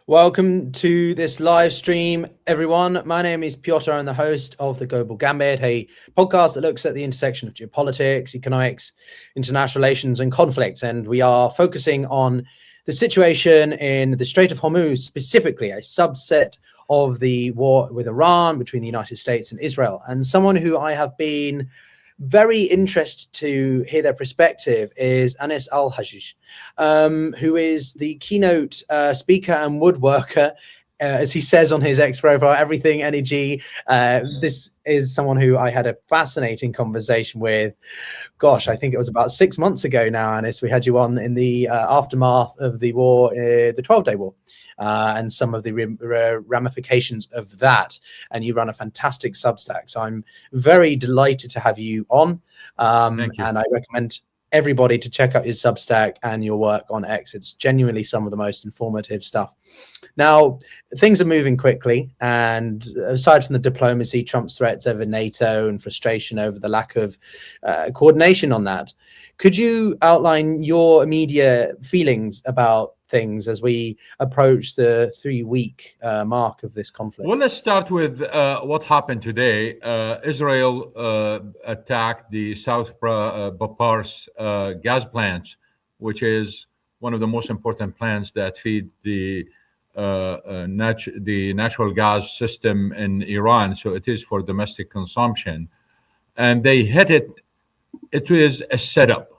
Welcome to this live stream, everyone. My name is Pyotr. I'm the host of the Global Gambit, a podcast that looks at the intersection of geopolitics, economics, international relations, and conflict. And we are focusing on the situation in the Strait of Hormuz, specifically a subset of the war with Iran between the United States and Israel. And someone who I have been very interested to hear their perspective is Anis Alhajji, who is the keynote speaker and woodworker, as he says on his X profile, everything energy. This is someone who I had a fascinating conversation with. Gosh, I think it was about 6 months ago now, Anis. We had you on in the aftermath of the war, the 12-day war, and some of the ramifications of that. And you run a fantastic Substack. So I'm very delighted to have you on. Thank you. And I recommend everybody to check out your Substack and your work on X. It's genuinely some of the most informative stuff. Now, things are moving quickly, and aside from the diplomacy, Trump's threats over NATO and frustration over the lack of coordination on that, could you outline your immediate feelings about things as we approach the 3-week mark of this conflict? Well, let's start with what happened today. Israel attacked the South Pars gas plant, which is one of the most important plants that feed the natural gas system in Iran. So it is for domestic consumption. And they hit it. It was a setup.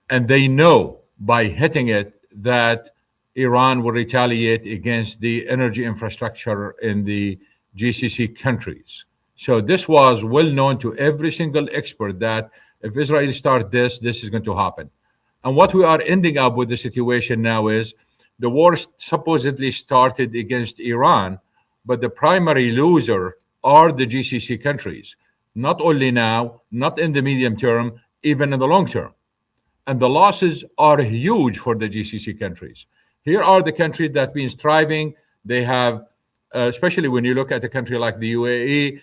And they know by hitting it that Iran will retaliate against the energy infrastructure in the GCC countries. So this was well known to every single expert that if Israel starts this is going to happen. And what we are ending up with the situation now is the war supposedly started against Iran, but the primary loser are the GCC countries. Not only now, not in the medium term, even in the long term. And the losses are huge for the GCC countries. Here are the countries that have been striving. They have, especially when you look at a country like the UAE,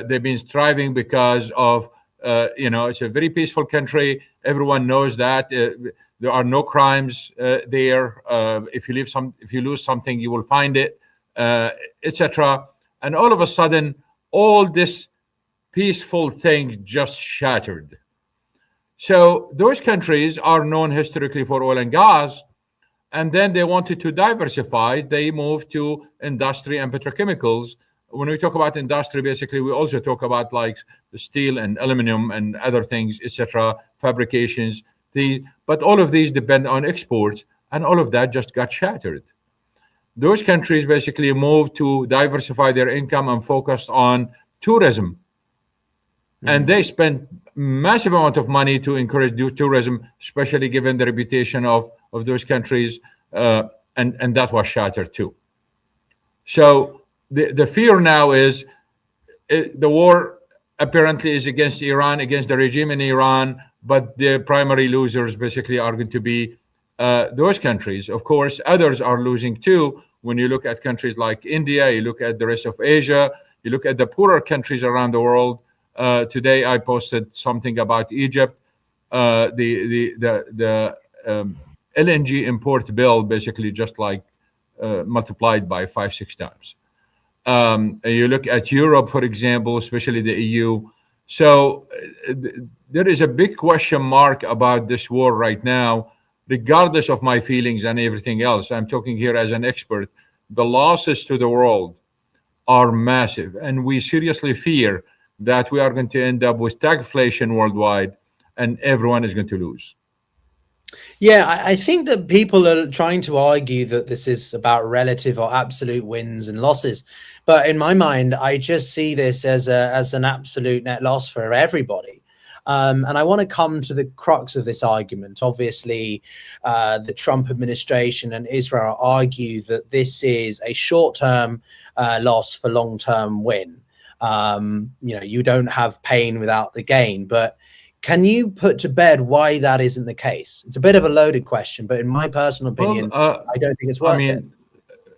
they've been striving because of, it's a very peaceful country. Everyone knows that there are no crimes there. If you lose something, you will find it, etc. And all of a sudden, all this peaceful thing just shattered. So those countries are known historically for oil and gas, and then they wanted to diversify. They moved to industry and petrochemicals. When we talk about industry, basically, we also talk about like steel and aluminum and other things, etc., fabrications. But all of these depend on exports, and all of that just got shattered. Those countries basically moved to diversify their income and focused on tourism. And they spent massive amount of money to encourage tourism, especially given the reputation of those countries, and that was shattered too. So the fear now is the war apparently is against Iran, against the regime in Iran, but the primary losers basically are going to be those countries. Of course, others are losing too. When you look at countries like India, you look at the rest of Asia, you look at the poorer countries around the world. Today, I posted something about Egypt. The LNG import bill basically just like multiplied by 5-6 times. You look at Europe, for example, especially the EU. So there is a big question mark about this war right now, regardless of my feelings and everything else. I'm talking here as an expert. The losses to the world are massive, and we seriously fear that we are going to end up with stagflation worldwide, and everyone is going to lose. Yeah, I think that people are trying to argue that this is about relative or absolute wins and losses. But in my mind, I just see this as an absolute net loss for everybody. And I want to come to the crux of this argument. Obviously, the Trump administration and Israel argue that this is a short-term loss for long-term win. You don't have pain without the gain, but can you put to bed why that isn't the case? It's a bit of a loaded question, but in my personal opinion, I don't think it's worth it.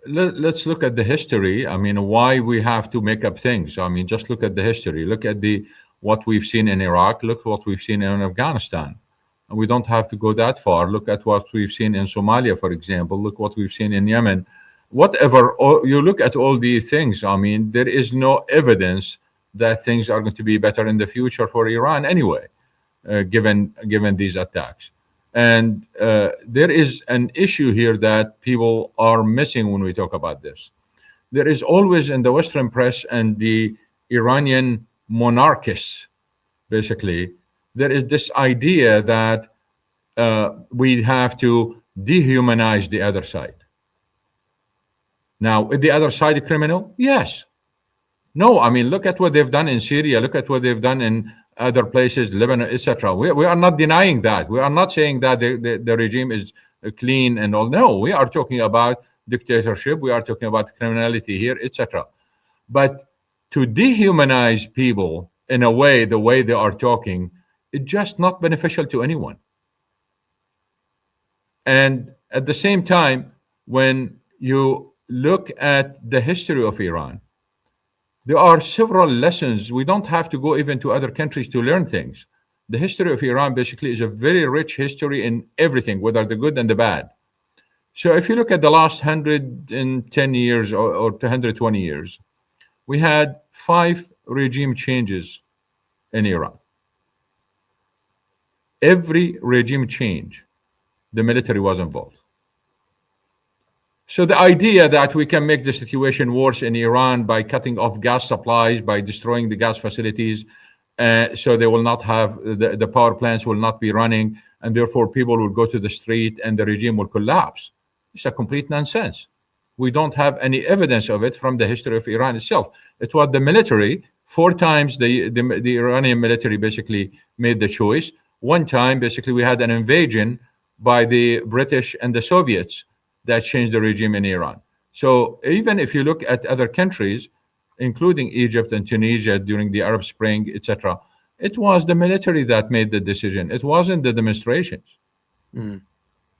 Let's look at the history. Why we have to make up things. Just look at the history. Look at what we've seen in Iraq. Look what we've seen in Afghanistan. And we don't have to go that far. Look at what we've seen in Somalia, for example. Look what we've seen in Yemen. whatever you look at all these things, I mean, there is no evidence that things are going to be better in the future for Iran anyway, given these attacks. And there is an issue here that people are missing when we talk about this. There is always in the Western press and the Iranian monarchists, basically, there is this idea that we have to dehumanize the other side. Now, is the other side a criminal? Yes. No, I mean, look at what they've done in Syria. Look at what they've done in other places, Lebanon, etc. We are not denying that. We are not saying that the regime is clean and all. No, we are talking about dictatorship. We are talking about criminality here, etc. But to dehumanize people in a way, the way they are talking, it's just not beneficial to anyone. And at the same time, when you look at the history of Iran, there are several lessons. We don't have to go even to other countries to learn things. The history of Iran basically is a very rich history in everything, whether the good and the bad. So if you look at the last 110 years or 220 years, we had 5 regime changes in Iran. Every regime change, the military was involved. So the idea that we can make the situation worse in Iran by cutting off gas supplies, by destroying the gas facilities, so they will not have, the power plants will not be running, and therefore people will go to the street and the regime will collapse. It's a complete nonsense. We don't have any evidence of it from the history of Iran itself. It was the military. 4 times the Iranian military basically made the choice. 1 time, basically, we had an invasion by the British and the Soviets that changed the regime in Iran. So even if you look at other countries, including Egypt and Tunisia during the Arab Spring, etc., it was the military that made the decision. It wasn't the demonstrations.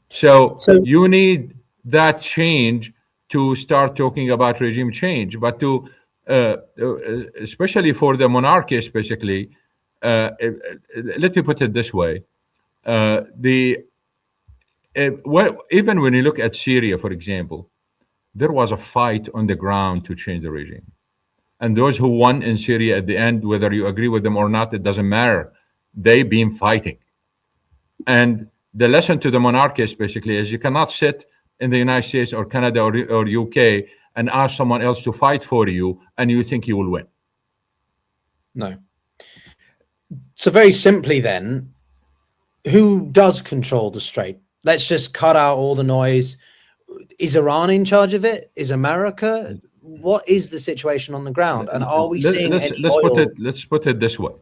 So you need that change to start talking about regime change. But to, especially for the monarchists, basically, let me put it this way. Even when you look at Syria, for example, there was a fight on the ground to change the regime. And those who won in Syria at the end, whether you agree with them or not, it doesn't matter. They've been fighting. And the lesson to the monarchists, basically, is you cannot sit in the United States or Canada or UK and ask someone else to fight for you and you think you will win. No. So very simply then, who does control the Strait? Let's just cut out all the noise. Is Iran in charge of it? Is America? What is the situation on the ground? And are we seeing let's put it this way.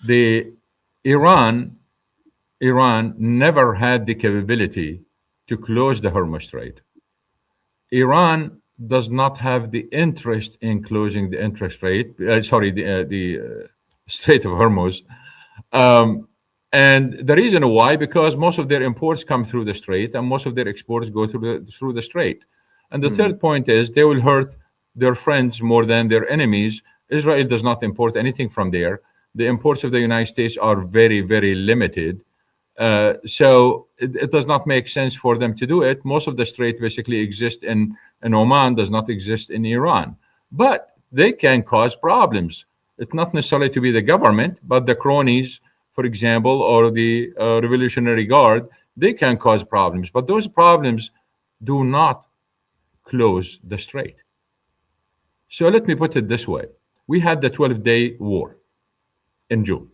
The Iran never had the capability to close the Hormuz Strait. Iran does not have the interest in closing the the Strait of Hormuz. And the reason why, because most of their imports come through the strait and most of their exports go through the strait. And the third point is they will hurt their friends more than their enemies. Israel does not import anything from there. The imports of the United States are very, very limited. So it does not make sense for them to do it. Most of the strait basically exists in Oman, does not exist in Iran. But they can cause problems. It's not necessarily to be the government, but the cronies, for example, or the Revolutionary Guard, they can cause problems. But those problems do not close the strait. So let me put it this way. We had the 12-day war in June.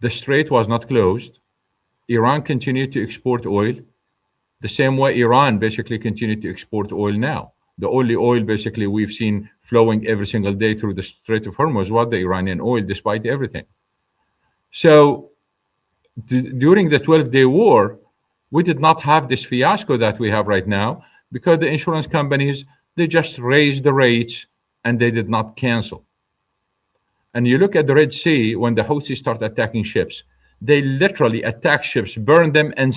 The strait was not closed. Iran continued to export oil the same way Iran basically continued to export oil now. The only oil basically we've seen flowing every single day through the Strait of Hormuz was the Iranian oil, despite everything. So during the 12-day war, we did not have this fiasco that we have right now because the insurance companies, they just raised the rates and they did not cancel. And you look at the Red Sea, when the Houthis start attacking ships, they literally attack ships, burn them, and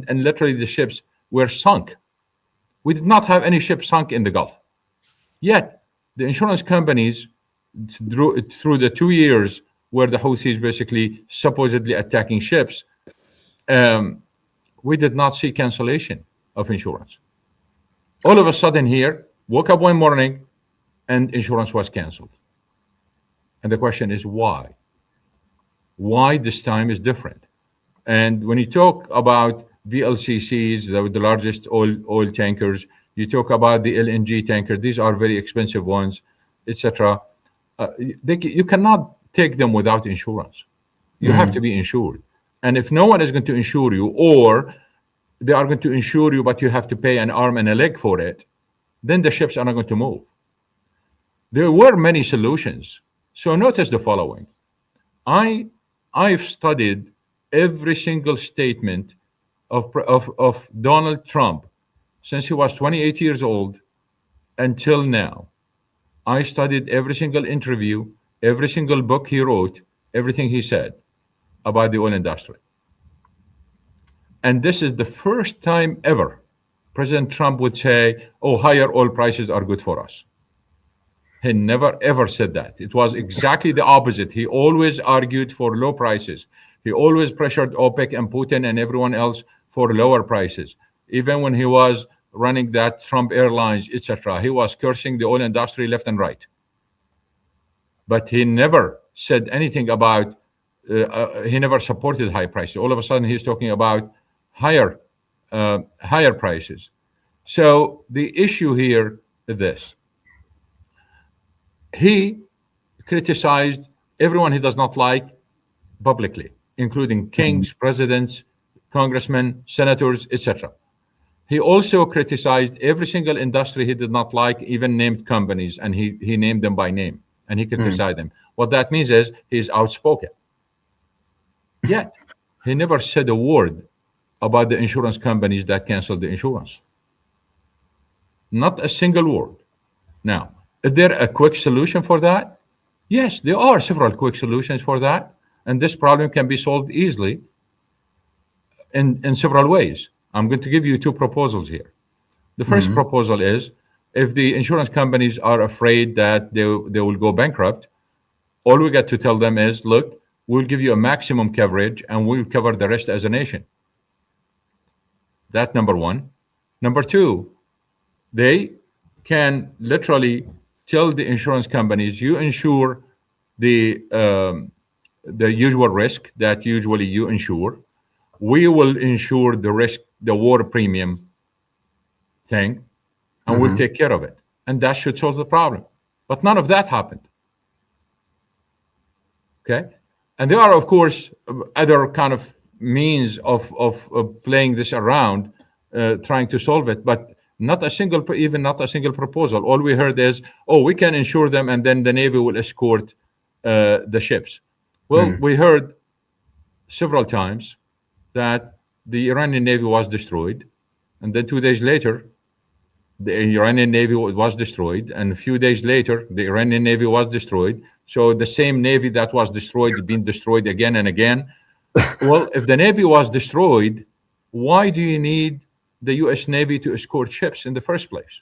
literally the ships were sunk. We did not have any ships sunk in the Gulf. Yet, the insurance companies, through the 2 years where the Houthis basically supposedly attacking ships, we did not see cancellation of insurance. All of a sudden here, woke up one morning and insurance was canceled. And the question is why? Why this time is different? And when you talk about VLCCs, the largest oil tankers, you talk about the LNG tanker, these are very expensive ones, etc. You cannot take them without insurance. You have to be insured. And if no one is going to insure you, or they are going to insure you, but you have to pay an arm and a leg for it, then the ships are not going to move. There were many solutions. So notice the following. I've studied every single statement of Donald Trump since he was 28 years old until now. I studied every single interview, every single book he wrote, everything he said about the oil industry. And this is the first time ever President Trump would say, oh, higher oil prices are good for us. He never ever said that. It was exactly the opposite. He always argued for low prices. He always pressured OPEC and Putin and everyone else for lower prices. Even when he was running that Trump Airlines, etc., he was cursing the oil industry left and right. But he never said anything about, he never supported high prices. All of a sudden, he's talking about higher prices. So the issue here is this. He criticized everyone he does not like publicly, including kings, presidents, congressmen, senators, etc. He also criticized every single industry he did not like, even named companies, and he named them by name, and he criticized them. What that means is he's outspoken. Yet, he never said a word about the insurance companies that canceled the insurance. Not a single word. Now, is there a quick solution for that? Yes, there are several quick solutions for that, and this problem can be solved easily in several ways. I'm going to give you two proposals here. The first proposal is, if the insurance companies are afraid that they will go bankrupt, all we got to tell them is, look, we'll give you a maximum coverage and we'll cover the rest as a nation. That's number one. Number two, they can literally tell the insurance companies, you insure the usual risk that usually you insure. We will insure the risk, the war premium thing, and we'll take care of it. And that should solve the problem. But none of that happened. Okay? And there are, of course, other kind of means of playing this around, trying to solve it, but not a single proposal. All we heard is, oh, we can insure them and then the Navy will escort the ships. Well, we heard several times that the Iranian Navy was destroyed, and then 2 days later, the Iranian Navy was destroyed, and a few days later, the Iranian Navy was destroyed. So the same Navy that was destroyed is being destroyed again and again. Well, if the Navy was destroyed, why do you need the U.S. Navy to escort ships in the first place?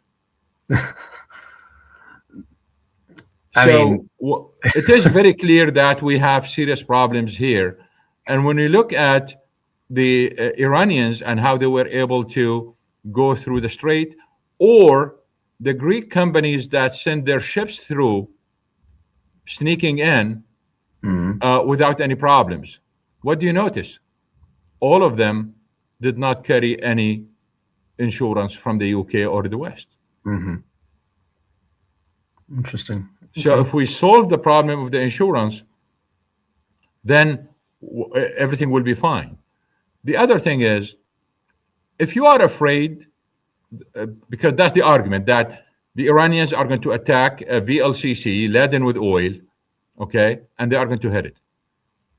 It is very clear that we have serious problems here. And when you look at the Iranians and how they were able to go through the strait, or the Greek companies that send their ships through, sneaking in without any problems, what do you notice? All of them did not carry any insurance from the UK or the West. Interesting. So if we solve the problem of the insurance, then everything will be fine. The other thing is, if you are afraid, because that's the argument, that the Iranians are going to attack a VLCC laden with oil, okay, and they are going to hit it.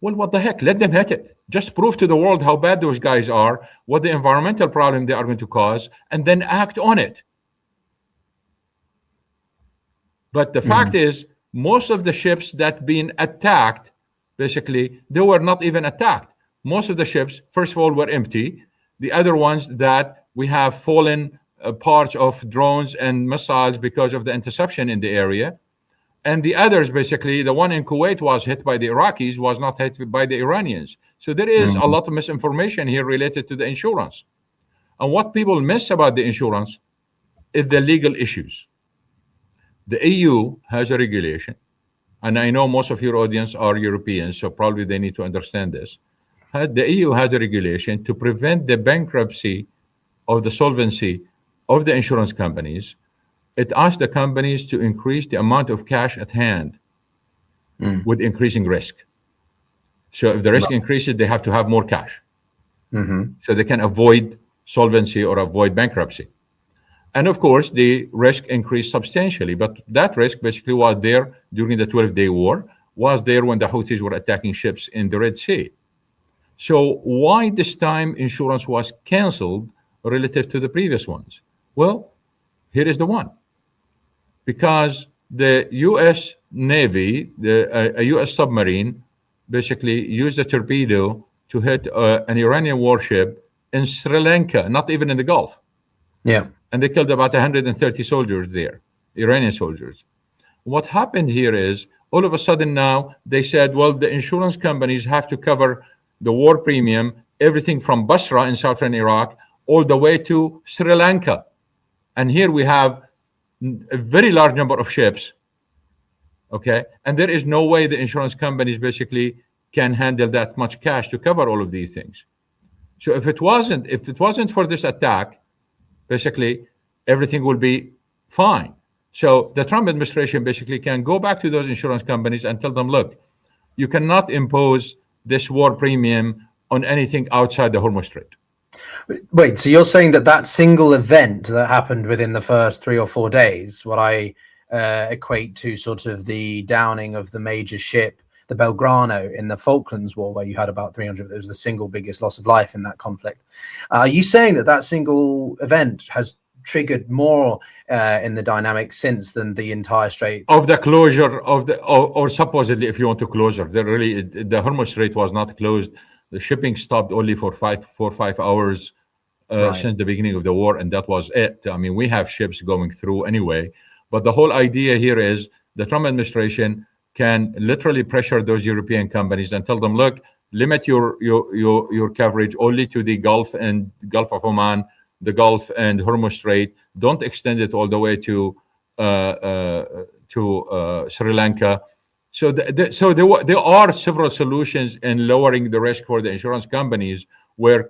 Well, what the heck? Let them hit it. Just prove to the world how bad those guys are, what the environmental problem they are going to cause, and then act on it. But the fact is, most of the ships that been attacked, basically, they were not even attacked. Most of the ships, first of all, were empty. The other ones that we have fallen parts of drones and missiles because of the interception in the area. And the others, basically, the one in Kuwait was hit by the Iraqis, was not hit by the Iranians. So there is a lot of misinformation here related to the insurance. And what people miss about the insurance is the legal issues. The EU has a regulation, and I know most of your audience are Europeans, so probably they need to understand this. The EU had a regulation to prevent the bankruptcy of the solvency of the insurance companies. It asked the companies to increase the amount of cash at hand with increasing risk. So if the risk increases, they have to have more cash. So they can avoid solvency or avoid bankruptcy. And of course, the risk increased substantially. But that risk basically was there during the 12-day war, was there when the Houthis were attacking ships in the Red Sea. So why this time insurance was canceled relative to the previous ones? Well, here is the one. Because the U.S. Navy, a U.S. submarine, basically used a torpedo to hit an Iranian warship in Sri Lanka, not even in the Gulf. Yeah. And they killed about 130 soldiers there, Iranian soldiers. What happened here is, all of a sudden now, they said, well, the insurance companies have to cover the war premium, everything from Basra in southern Iraq, all the way to Sri Lanka. And here we have a very large number of ships, okay? And there is no way the insurance companies basically can handle that much cash to cover all of these things. So if it wasn't for this attack, basically everything will be fine. So the Trump administration basically can go back to those insurance companies and tell them, look, you cannot impose this war premium on anything outside the Hormuz Strait. Wait, so you're saying that that single event that happened within the first 3 or 4 days, what I equate to sort of the downing of the major ship, the Belgrano in the Falklands War, where you had about 300, it was the single biggest loss of life in that conflict. Are you saying that that single event has triggered more in the dynamic since than the entire strait? Of the closure of the, or supposedly, if you want to closure, the Hormuz Strait was not closed. The shipping stopped only for 4 or 5 hours since the beginning of the war, and that was it. I mean, we have ships going through anyway. But the whole idea here is the Trump administration can literally pressure those European companies and tell them, look, limit your coverage only to the Gulf and Gulf of Oman, the Gulf and Hormuz Strait. Don't extend it all the way to Sri Lanka. So there are several solutions in lowering the risk for the insurance companies where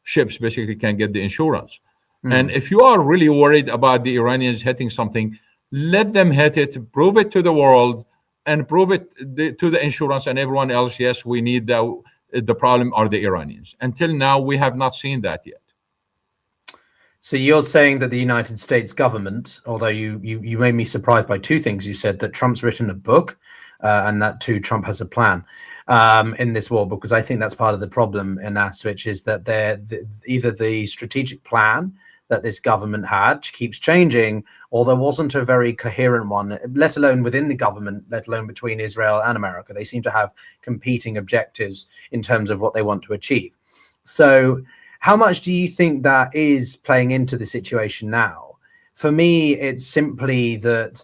ships basically can get the insurance. And if you are really worried about the Iranians hitting something, let them hit it, prove it to the world, and prove it to the insurance and everyone else. Yes, we need the problem are the Iranians. Until now, we have not seen that yet. So you're saying that the United States government, although you made me surprised by two things. You said that Trump's written a book and that too, Trump has a plan in this war, because I think that's part of the problem in that switch is that either the strategic plan that this government had keeps changing, or there wasn't a very coherent one, let alone within the government, let alone between Israel and America. They seem to have competing objectives in terms of what they want to achieve. So how much do you think that is playing into the situation now? For me, it's simply that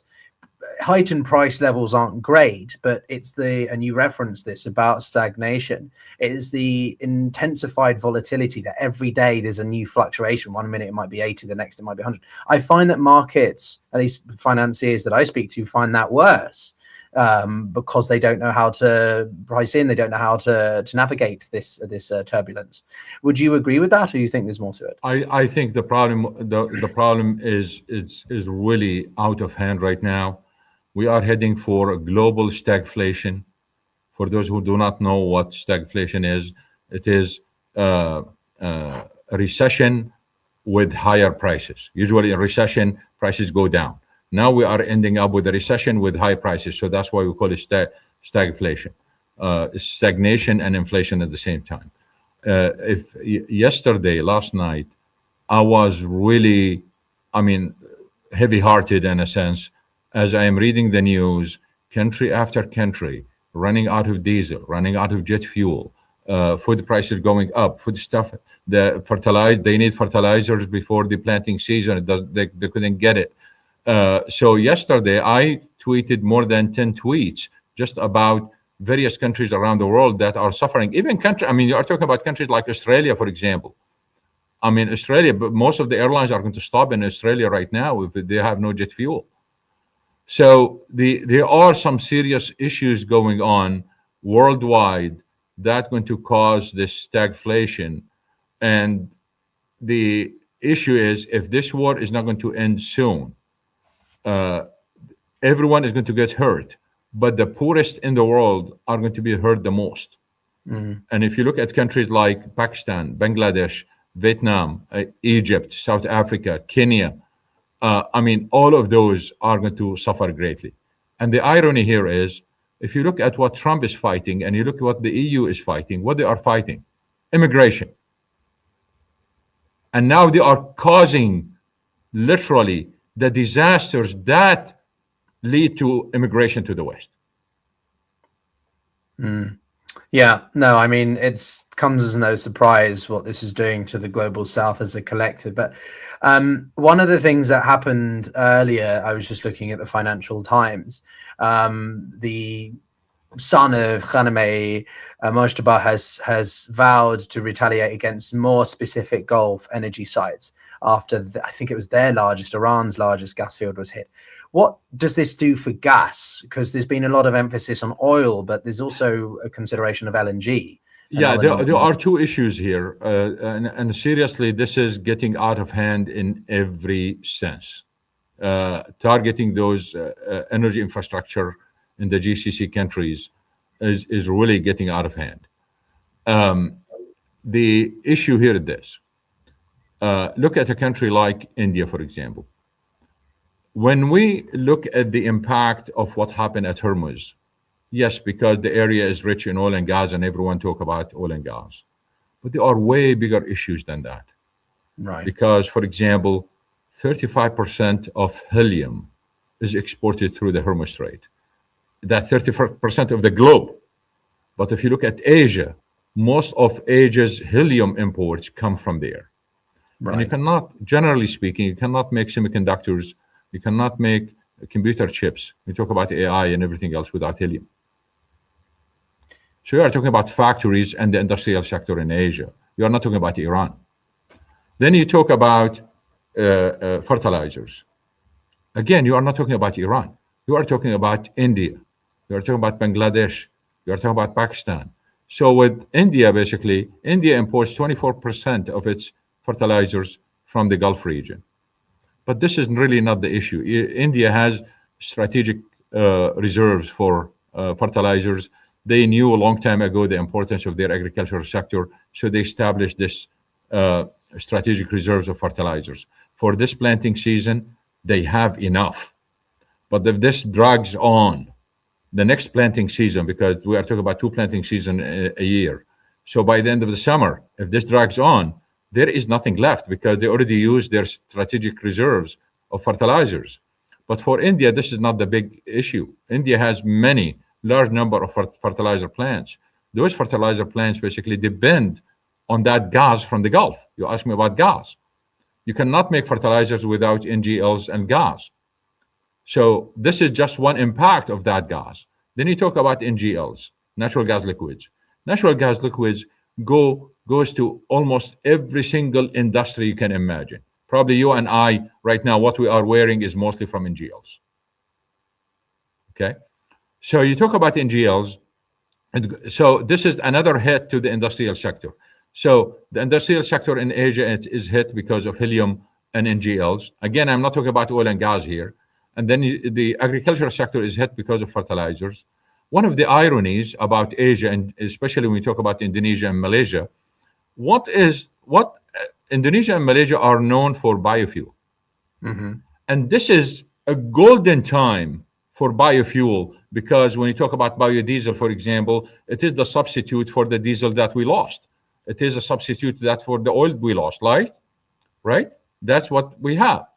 heightened price levels aren't great, but it's and you referenced this about stagnation, it is the intensified volatility that every day there's a new fluctuation. 1 minute it might be 80, the next it might be 100. I find that markets, at least financiers that I speak to, find that worse because they don't know how to price in, they don't know how to navigate this turbulence. Would you agree with that, or you think there's more to it? I think the problem is really out of hand right now. We are heading for a global stagflation. For those who do not know what stagflation is, it is a recession with higher prices. Usually in recession, prices go down. Now we are ending up with a recession with high prices. So that's why we call it stagflation, stagnation and inflation at the same time. Last night, I was really, heavy-hearted in a sense, as I am reading the news, country after country running out of diesel, running out of jet fuel, food prices going up, food stuff, they need fertilizers before the planting season. They couldn't get it. So yesterday I tweeted more than 10 tweets just about various countries around the world that are suffering. Even you are talking about countries like Australia, for example. I mean, Australia, but most of the airlines are going to stop in Australia right now if they have no jet fuel. So there are some serious issues going on worldwide that going to cause this stagflation. And the issue is, if this war is not going to end soon, everyone is going to get hurt, but the poorest in the world are going to be hurt the most. And if you look at countries like Pakistan, Bangladesh, Vietnam, Egypt, South Africa, Kenya, I mean, all of those are going to suffer greatly. And the irony here is, if you look at what Trump is fighting and you look at what the EU is fighting, what they are fighting, immigration. And now they are causing literally the disasters that lead to immigration to the West. Yeah, no, I mean, it comes as no surprise what this is doing to the global South as a collective. But one of the things that happened earlier, I was just looking at the Financial Times. The son of Khamenei, Mojtaba, has vowed to retaliate against more specific Gulf energy sites after I think it was Iran's largest gas field was hit. What does this do for gas? Because there's been a lot of emphasis on oil, but there's also a consideration of LNG. Yeah, there are two issues here. And seriously, this is getting out of hand in every sense. Targeting those energy infrastructure in the GCC countries is really getting out of hand. The issue here is this. Look at a country like India, for example. When we look at the impact of what happened at Hormuz, yes, because the area is rich in oil and gas and everyone talk about oil and gas, but there are way bigger issues than that. Right. Because, for example, 35% of helium is exported through the Hormuz Strait. That's 30% of the globe. But if you look at Asia, most of Asia's helium imports come from there. Right. And you cannot, generally speaking, you cannot make semiconductors, you cannot make computer chips. We talk about AI and everything else without helium. So you are talking about factories and the industrial sector in Asia. You are not talking about Iran. Then you talk about fertilizers. Again, you are not talking about Iran. You are talking about India. You are talking about Bangladesh. You are talking about Pakistan. So with India, basically, India imports 24% of its fertilizers from the Gulf region. But this is really not the issue. India has strategic reserves for fertilizers. They knew a long time ago the importance of their agricultural sector, so they established this strategic reserves of fertilizers. For this planting season, they have enough. But if this drags on, the next planting season, because we are talking about 2 planting seasons a year, so by the end of the summer, if this drags on, there is nothing left because they already used their strategic reserves of fertilizers. But for India, this is not the big issue. India has many large number of fertilizer plants. Those fertilizer plants basically depend on that gas from the Gulf. You ask me about gas. You cannot make fertilizers without NGLs and gas. So this is just one impact of that gas. Then you talk about NGLs, natural gas liquids. Natural gas liquids goes to almost every single industry you can imagine. Probably you and I right now, what we are wearing is mostly from NGLs. Okay? So you talk about NGLs, and so this is another hit to the industrial sector. So the industrial sector in Asia is hit because of helium and NGLs. Again, I'm not talking about oil and gas here. And then the agricultural sector is hit because of fertilizers. One of the ironies about Asia, and especially when we talk about Indonesia and Malaysia, what Indonesia and Malaysia are known for biofuel. Mm-hmm. And this is a golden time for biofuel, because when you talk about biodiesel, for example, it is the substitute for the diesel that we lost. It is a substitute that for the oil we lost, right? That's what we have.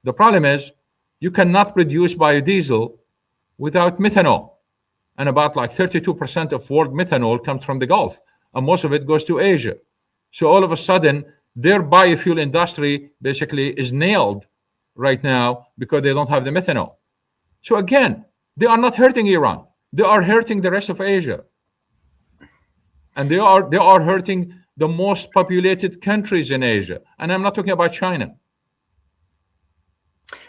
The problem is you cannot produce biodiesel without methanol. And about like 32% of world methanol comes from the Gulf, and most of it goes to Asia. So all of a sudden, their biofuel industry basically is nailed right now because they don't have the methanol. So again, they are not hurting Iran. They are hurting the rest of Asia. And they are hurting the most populated countries in Asia. And I'm not talking about China.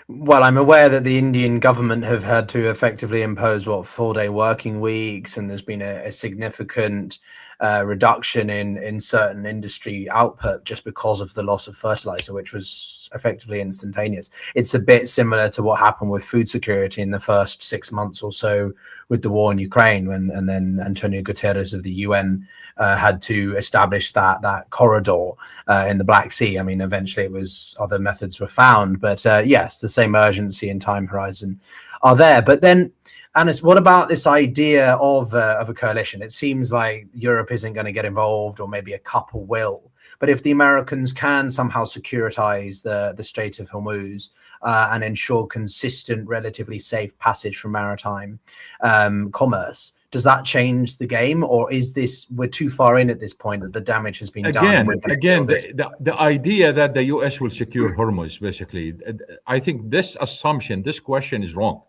Well, I'm aware that the Indian government have had to effectively impose 4-day working weeks, and there's been a significant reduction in certain industry output just because of the loss of fertilizer, which was effectively instantaneous. It's a bit similar to what happened with food security in the first 6 months or so with the war in Ukraine, and then Antonio Guterres of the UN had to establish that corridor in the Black Sea. I mean, eventually it was other methods were found, but yes, the same urgency and time horizon are there. But then, Anis, what about this idea of a coalition? It seems like Europe isn't going to get involved, or maybe a couple will. But if the Americans can somehow securitize the Strait of Hormuz and ensure consistent, relatively safe passage for maritime commerce, does that change the game, or is this we're too far in at this point that the damage has been done? Again, the idea that the U.S. will secure Hormuz, basically, I think this assumption, this question is wrong,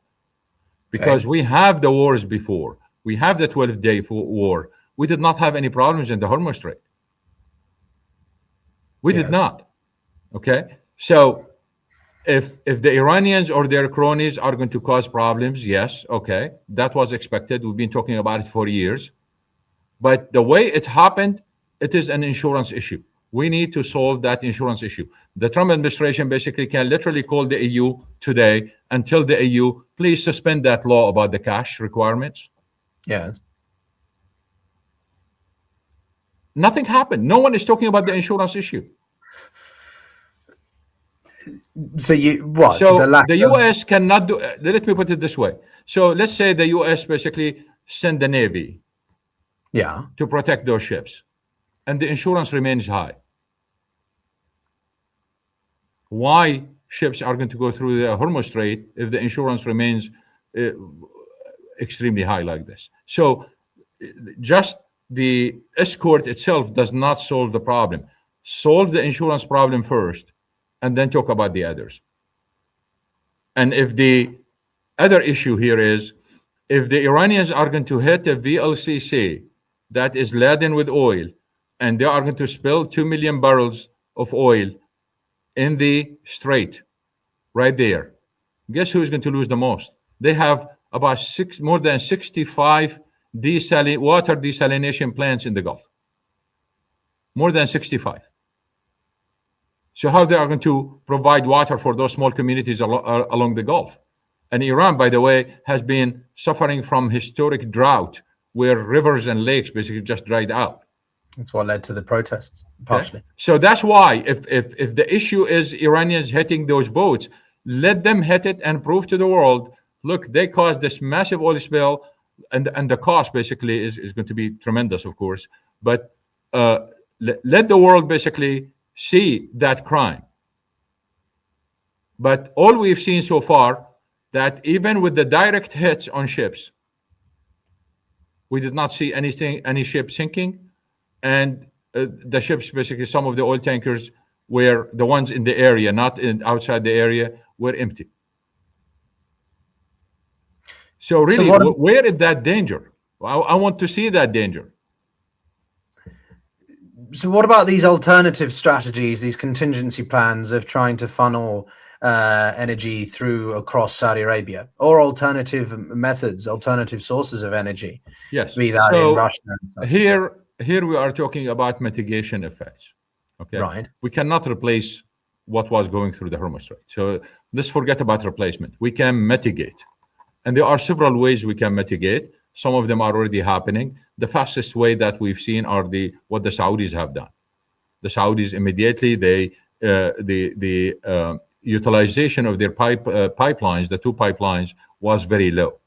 because we have the wars before. We have the 12-day war. We did not have any problems in the Hormuz Strait. We did not. Okay, so if the Iranians or their cronies are going to cause problems, yes, okay, that was expected. We've been talking about it for years. But the way it happened, it is an insurance issue. We need to solve that insurance issue. The Trump administration basically can literally call the EU today and tell the EU, please suspend that law about the cash requirements. Yes. Nothing happened. No one is talking about the insurance issue. So what? So the U.S. cannot do. Let me put it this way. So let's say the U.S. basically send the Navy, to protect those ships, and the insurance remains high. Why ships are going to go through the Hormuz Strait if the insurance remains extremely high like this? So just the escort itself does not solve the problem. Solve the insurance problem first, and then talk about the others. And if the other issue here is, if the Iranians are going to hit a VLCC that is laden with oil, and they are going to spill 2 million barrels of oil in the strait right there, guess who is going to lose the most? They have about more than 65 water desalination plants in the Gulf. More than 65. So how they are going to provide water for those small communities along the Gulf? And Iran, by the way, has been suffering from historic drought where rivers and lakes basically just dried out. That's what led to the protests, partially. Okay. So that's why if the issue is Iranians hitting those boats, let them hit it and prove to the world, look, they caused this massive oil spill, and the cost basically is going to be tremendous, of course. But let the world basically see that crime. But all we've seen so far, that even with the direct hits on ships, we did not see any ship sinking, and the ships, basically some of the oil tankers were the ones in the area, not outside the area, were empty. So really, where is that danger? I want to see that danger. So what about these alternative strategies, these contingency plans of trying to funnel energy through across Saudi Arabia, or alternative methods, alternative sources of energy? Yes. Be that in Russia. Here we are talking about mitigation effects. Okay. Right. We cannot replace what was going through the Hormuz Strait. So let's forget about replacement. We can mitigate. And there are several ways we can mitigate. Some of them are already happening. The fastest way that we've seen are what the Saudis have done. The Saudis immediately, the utilization of their pipelines, the 2 pipelines, was very low.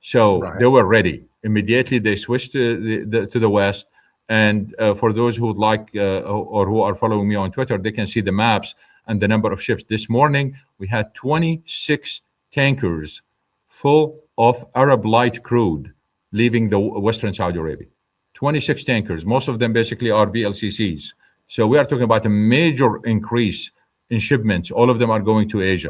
So they were ready. Immediately they switched to the west. And for those who would like or who are following me on Twitter, they can see the maps and the number of ships. This morning, we had 26 tankers full of Arab light crude leaving the Western Saudi Arabia. 26 tankers. Most of them basically are VLCCs. So we are talking about a major increase in shipments. All of them are going to Asia.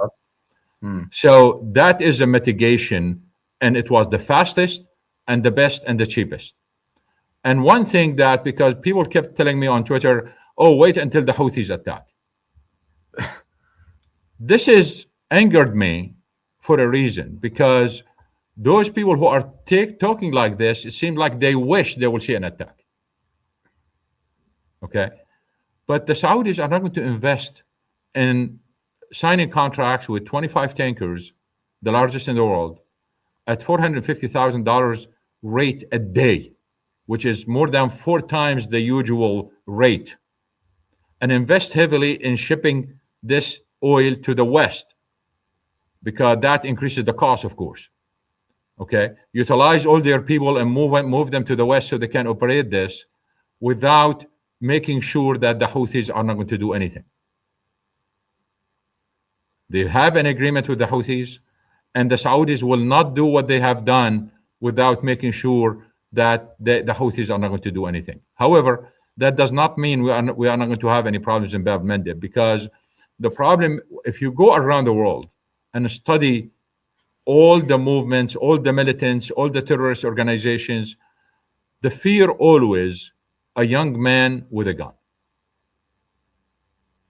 So that is a mitigation, and it was the fastest and the best and the cheapest. And one thing that, because people kept telling me on Twitter, oh, wait until the Houthis attack. This is angered me for a reason, because those people who are talking like this, it seems like they wish they will see an attack. Okay. But the Saudis are not going to invest in signing contracts with 25 tankers, the largest in the world, at $450,000 rate a day, which is more than 4 times the usual rate, and invest heavily in shipping this oil to the West, because that increases the cost, of course. Okay, utilize all their people and move them to the West so they can operate this without making sure that the Houthis are not going to do anything. They have an agreement with the Houthis, and the Saudis will not do what they have done without making sure that the Houthis are not going to do anything. However, that does not mean we are not going to have any problems in Bab el-Mandeb, because the problem, if you go around the world and study all the movements, all the militants, all the terrorist organizations, the fear always a young man with a gun.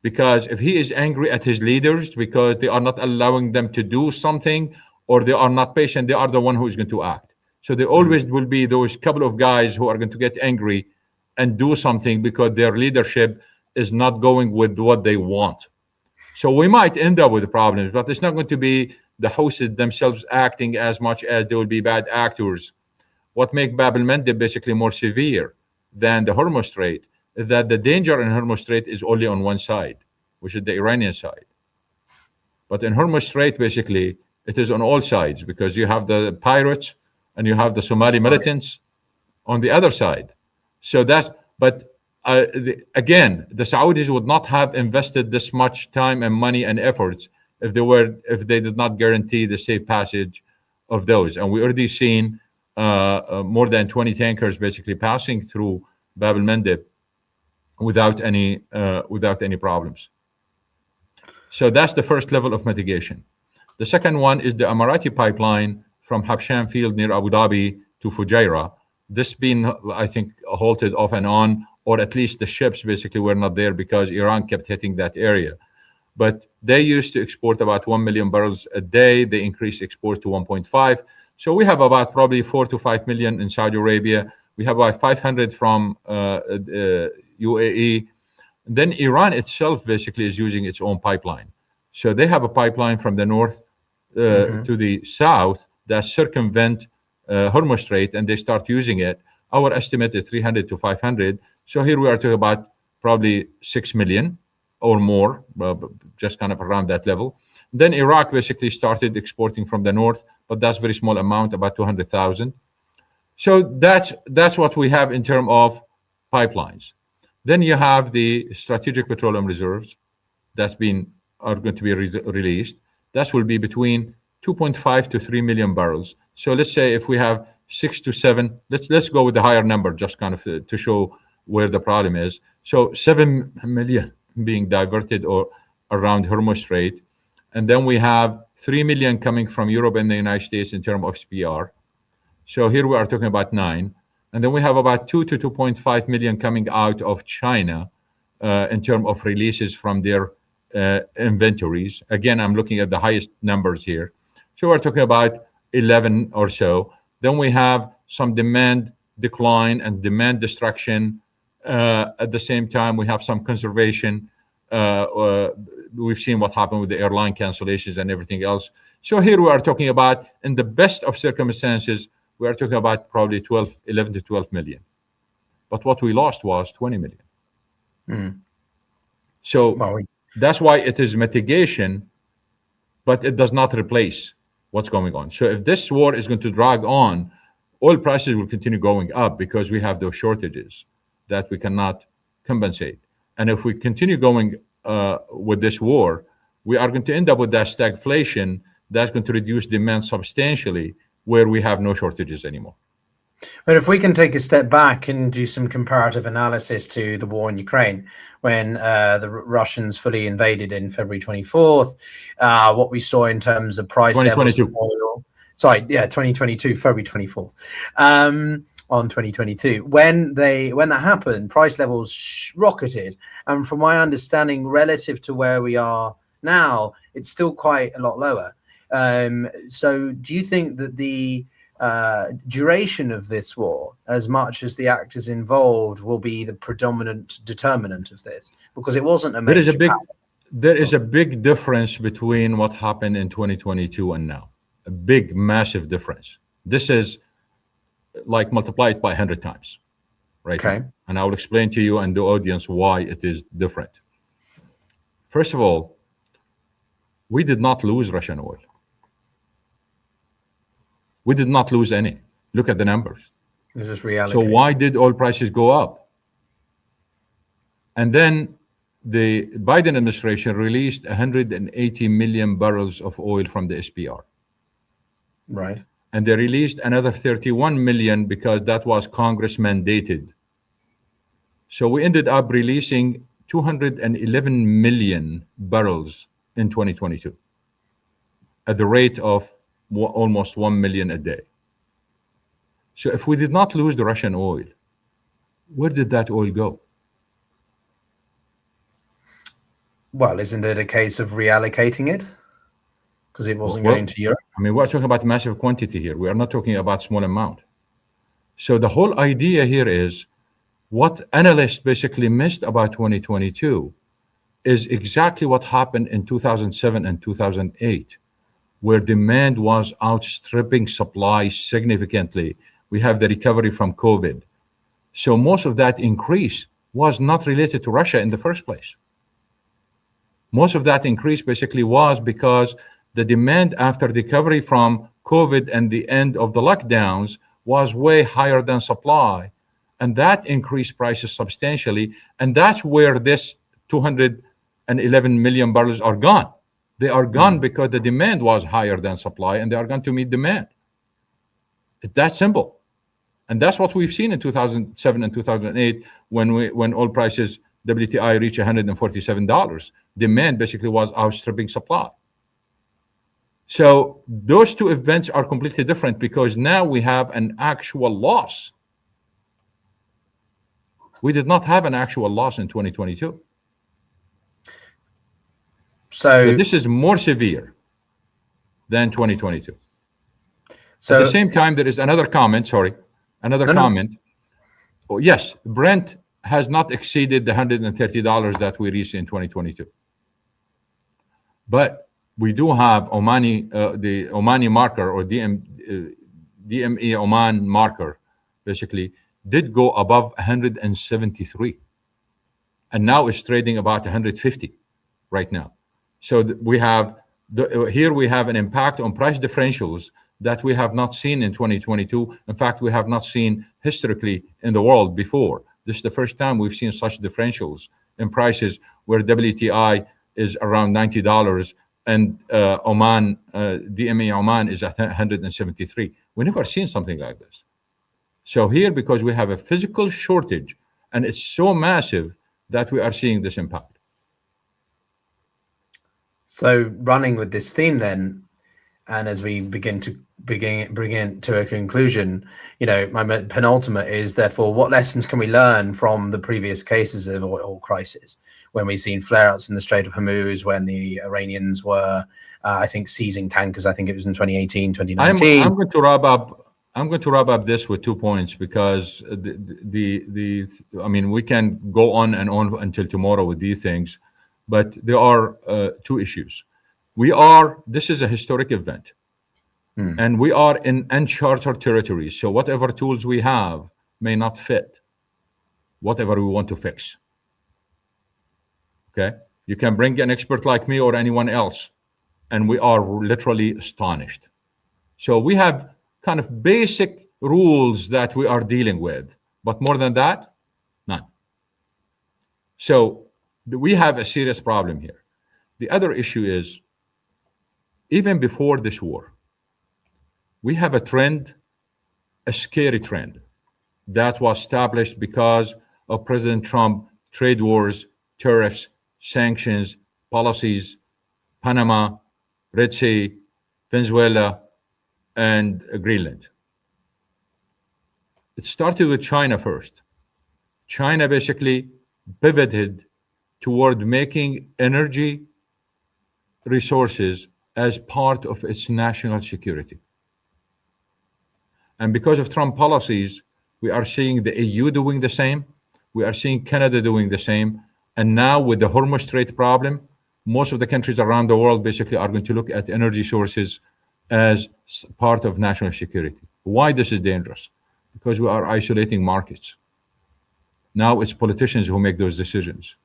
Because if he is angry at his leaders because they are not allowing them to do something, or they are not patient, they are the one who is going to act. So there always will be those couple of guys who are going to get angry and do something because their leadership is not going with what they want. So we might end up with problems, but it's not going to be the Houthis themselves acting as much as there will be bad actors. What makes Bab el-Mandeb basically more severe than the Hormuz Strait is that the danger in Hormuz Strait is only on one side, which is the Iranian side. But in Hormuz Strait, basically, it is on all sides, because you have the pirates and you have the Somali militants on the other side. So that's, but again, the Saudis would not have invested this much time and money and efforts if they did not guarantee the safe passage of those. And we already seen more than 20 tankers basically passing through Bab el-Mandeb without any problems. So that's the first level of mitigation. The second one is the Emirati pipeline from Habshan field near Abu Dhabi to Fujairah. This been, I think, halted off and on, or at least the ships basically were not there because Iran kept hitting that area. But they used to export about 1 million barrels a day. They increased exports to 1.5. So we have about probably 4 to 5 million in Saudi Arabia. We have about 500 from UAE. Then Iran itself basically is using its own pipeline. So they have a pipeline from the north to the south that circumvent Hormuz Strait, and they start using it. Our estimate is 300 to 500. So here we are talking about probably 6 million or more, just kind of around that level. Then Iraq basically started exporting from the north, but that's a very small amount, about 200,000. So that's what we have in terms of pipelines. Then you have the strategic petroleum reserves are going to be released. That will be between 2.5 to 3 million barrels. So let's say if we have 6 to 7, let's go with the higher number, just kind of to show where the problem is. So 7 million being diverted or around Hormuz Strait. And then we have 3 million coming from Europe and the United States in terms of SPR. So here we are talking about 9. And then we have about 2 to 2.5 million coming out of China in terms of releases from their inventories. Again, I'm looking at the highest numbers here. So we're talking about 11 or so. Then we have some demand decline and demand destruction. At the same time, we have some conservation. We've seen what happened with the airline cancellations and everything else. So here we are talking about, in the best of circumstances, we are talking about probably 11 to 12 million. But what we lost was 20 million. So that's why it is mitigation, but it does not replace what's going on. So if this war is going to drag on, oil prices will continue going up because we have those shortages that we cannot compensate. And if we continue going with this war, we are going to end up with that stagflation that's going to reduce demand substantially, where we have no shortages anymore. But if we can take a step back and do some comparative analysis to the war in Ukraine, when the Russians fully invaded in February 24th, what we saw in terms of price levels of oil. 2022, February 24th. on 2022. When that happened, price levels rocketed, and from my understanding, relative to where we are now, it's still quite a lot lower. So do you think that the duration of this war, as much as the actors involved, will be the predominant determinant of this? Because it wasn't a major there is a big difference between what happened in 2022 and now. A big, massive difference. This is like multiply it by 100 times, right? Okay. And I will explain to you and the audience why it is different. First of all, we did not lose Russian oil. We did not lose any. Look at the numbers. It's just reallocated. So why did oil prices go up? And then the Biden administration released 180 million barrels of oil from the SPR. Right. And they released another 31 million because that was Congress mandated. So we ended up releasing 211 million barrels in 2022 at the rate of almost 1 million a day. So if we did not lose the Russian oil, where did that oil go? Well, isn't it a case of reallocating it? Because it wasn't going to Europe. I mean, we're talking about massive quantity here. We are not talking about small amount. So the whole idea here is what analysts basically missed about 2022 is exactly what happened in 2007 and 2008, where demand was outstripping supply significantly. We have the recovery from COVID. So most of that increase was not related to Russia in the first place. Most of that increase basically was because the demand after recovery from COVID and the end of the lockdowns was way higher than supply. And that increased prices substantially. And that's where this 211 million barrels are gone. They are gone because the demand was higher than supply, and they are going to meet demand. It's that simple. And that's what we've seen in 2007 and 2008 when oil prices, WTI, reached $147. Demand basically was outstripping supply. So those two events are completely different because now we have an actual loss. We did not have an actual loss in 2022. So this is more severe than 2022. So at the same time, there is another comment, comment. Oh, yes, Brent has not exceeded the $130 that we reached in 2022. But we do have Omani, the Omani marker or DME Oman marker, basically, did go above 173. And now it's trading about 150 right now. So we have, here we have an impact on price differentials that we have not seen in 2022. In fact, we have not seen historically in the world before. This is the first time we've seen such differentials in prices where WTI is around $90 and Oman, DME Oman is at 173. We've never seen something like this. So here, because we have a physical shortage and it's so massive that we are seeing this impact. So running with this theme then, and as we bring it to a conclusion, you know, my penultimate is therefore, what lessons can we learn from the previous cases of oil crisis when we've seen flare-ups in the Strait of Hormuz, when the Iranians were, I think, seizing tankers? I think it was in 2018, 2019. I'm going to wrap up. I'm going to wrap up this with 2 points because I mean, we can go on and on until tomorrow with these things, but there are 2 issues. This is a historic event. And we are in uncharted territory. So whatever tools we have may not fit whatever we want to fix. Okay? You can bring an expert like me or anyone else, and we are literally astonished. So we have kind of basic rules that we are dealing with, but more than that, none. So we have a serious problem here. The other issue is, even before this war, we have a trend, a scary trend, that was established because of President Trump, trade wars, tariffs, sanctions, policies, Panama, Red Sea, Venezuela, and Greenland. It started with China first. China basically pivoted toward making energy resources as part of its national security. And because of Trump policies, we are seeing the EU doing the same. We are seeing Canada doing the same. And now with the Hormuz Strait problem, most of the countries around the world basically are going to look at energy sources as part of national security. Why this is dangerous? Because we are isolating markets. Now it's politicians who make those decisions.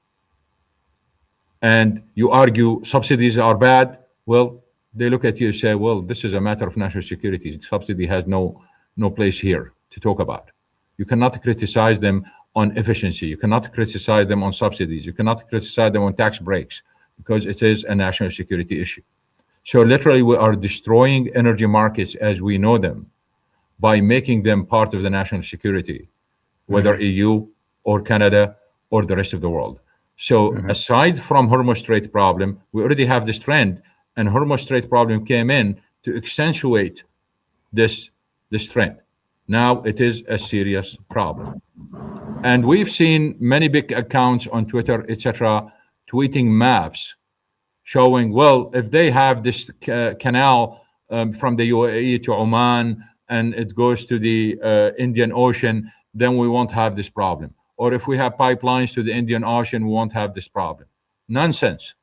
And you argue subsidies are bad. Well, they look at you and say, well, this is a matter of national security. Subsidy has no place here to talk about. You cannot criticize them on efficiency. You cannot criticize them on subsidies. You cannot criticize them on tax breaks because it is a national security issue. So literally, we are destroying energy markets as we know them by making them part of the national security, whether EU or Canada or the rest of the world. So aside from Hormuz Strait problem, we already have this trend, and Hormuz Strait problem came in to accentuate this trend. Now it is a serious problem. And we've seen many big accounts on Twitter, etc., tweeting maps showing, well, if they have this canal from the UAE to Oman and it goes to the Indian Ocean, then we won't have this problem. Or if we have pipelines to the Indian Ocean, we won't have this problem. Nonsense.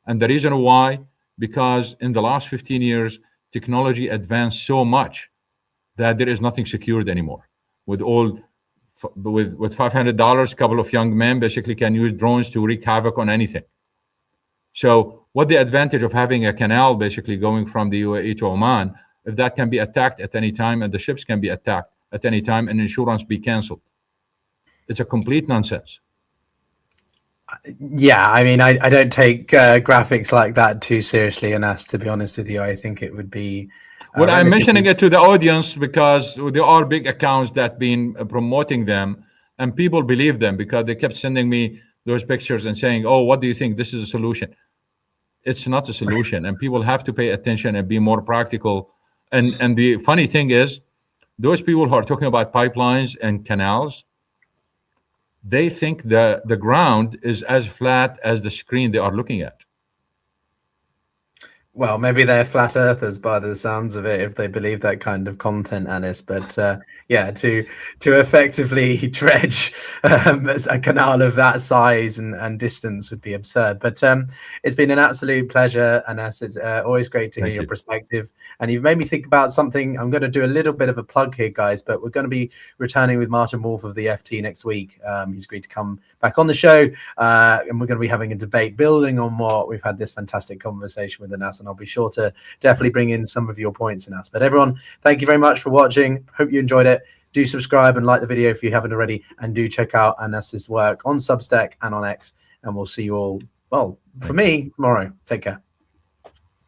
And the reason why, because in the last 15 years, technology advanced so much that there is nothing secured anymore. With $500, a couple of young men basically can use drones to wreak havoc on anything. So what the advantage of having a canal basically going from the UAE to Oman, if that can be attacked at any time and the ships can be attacked at any time and insurance be canceled? It's a complete nonsense. Yeah, I mean, I don't take graphics like that too seriously, Anas, to be honest with you. I think it would be... Well, I'm mentioning it to the audience because there are big accounts that been promoting them, and people believe them because they kept sending me those pictures and saying, oh, what do you think? This is a solution. It's not a solution, and people have to pay attention and be more practical. And the funny thing is, those people who are talking about pipelines and canals, they think the ground is as flat as the screen they are looking at. Well, maybe they're flat earthers by the sounds of it, if they believe that kind of content, Anis. But yeah, to effectively dredge a canal of that size and distance would be absurd. But it's been an absolute pleasure, Anis. It's always great to hear your perspective. And you've made me think about something. I'm going to do a little bit of a plug here, guys, but we're going to be returning with Martin Wolf of the FT next week. He's agreed to come back on the show, and we're going to be having a debate building on what we've had this fantastic conversation with Anas. And I'll be sure to definitely bring in some of your points in us. But everyone, thank you very much for watching. Hope you enjoyed it. Do subscribe and like the video if you haven't already, and do check out Anas's work on Substack and on X. And we'll see you all, well, for me, tomorrow. Take care.